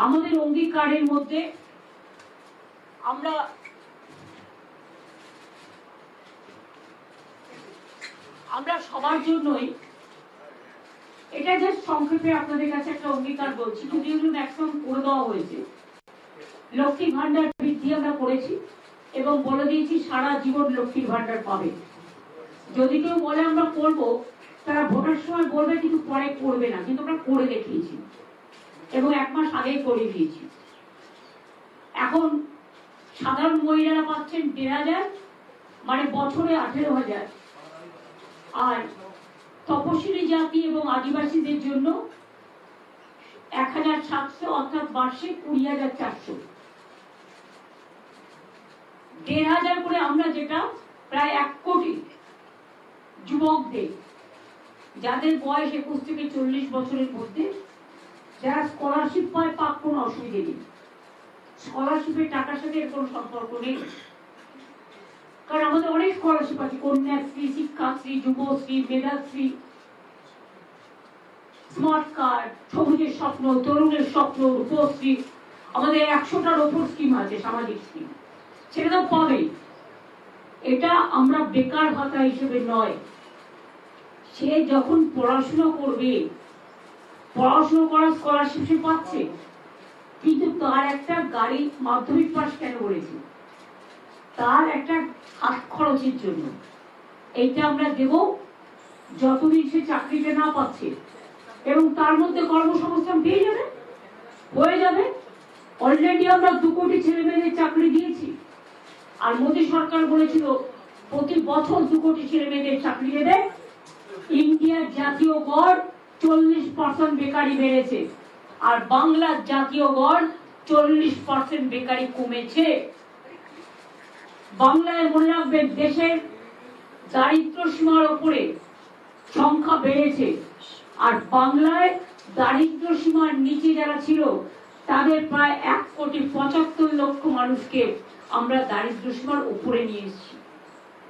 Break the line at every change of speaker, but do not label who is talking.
আমাদের অঙ্গীকারের মধ্যে আমরা সবার জন্যই, এটা জাস্ট সংক্ষেপে আপনাদের কাছে একটা অঙ্গীকার বলছি, যদি এগুলো ম্যাক্সিমাম করে দেওয়া হয়েছে। লক্ষ্মী ভান্ডার বৃদ্ধি আমরা করেছি এবং বলে দিয়েছি সারা জীবন লক্ষ্মীর ভান্ডার পাবে। যদি কেউ বলে আমরা করব, তারা ভোটের সময় বলবে কিন্তু পরে করবে না, কিন্তু আমরা করে দেখিয়েছি এবং 1 মাস আগেই করে দিয়েছি। এখন সাধারণ মহিলারা পাচ্ছেন 1,500, মানে বছরে 18,000, আর তপশিলি জাতি এবং আদিবাসীদের জন্য 1,700, অর্থাৎ বার্ষিক 20,400। 1,500 করে আমরা, যেটা প্রায় 1 কোটি যুবকদের, যাদের বয়স 21 থেকে 40 বছরের মধ্যে, যারা স্কলারশিপ পায়, পাক কোনো অসুবিধে নেই। স্কলারশিপের টাকার সাথে এর কোনো সম্পর্ক নেই, কারণ আমাদের অনেক স্কলারশিপ আছে, কন্যাশ্রী, শিক্ষাশ্রী, যুবশ্রী, মেধাশ্রী, স্মার্ট কার্ড, সবুজের স্বপ্ন, তরুণের স্বপ্ন, রূপশ্রী, আমাদের 100টার ওপর স্কিম আছে, সামাজিক স্কিম, সেটা তো পাবেই। এটা আমরা বেকার ভাতা হিসেবে নয়, সে যখন পড়াশোনা করবে, পড়াশোনা করার স্কলারশিপ সে পাচ্ছে, কিন্তু তার একটা গাড়ি, মাধ্যমিক পাস কেন করেছে, তার একটা হাত খরচের জন্য এইটা আমরা দেব যতদিন সে চাকরিটা না পাচ্ছে, এবং তার মধ্যে কর্মসংস্থান পেয়ে যাবে, হয়ে যাবে। অলরেডি আমরা 2 কোটি ছেলে মেয়েদের চাকরি দিয়েছি, আর মোদী সরকার বলেছিল প্রতি বছর 2 কোটি ছেলে মেয়েদের চাকরি দেবে। ইন্ডিয়ার জাতীয় গড় 40% বেকারি বেড়েছে, আর বাংলার জাতীয় গড় 40% বেকারি কমেছে। বাংলায় মনে রাখবেন, দেশের দারিদ্র সীমার উপরে সংখ্যা বেড়েছে, আর বাংলায় দারিদ্র সীমার নিচে যারা ছিল তাদের প্রায় 1,75,00,000 মানুষকে আমরা দারিদ্র সীমার উপরে নিয়ে এসেছি।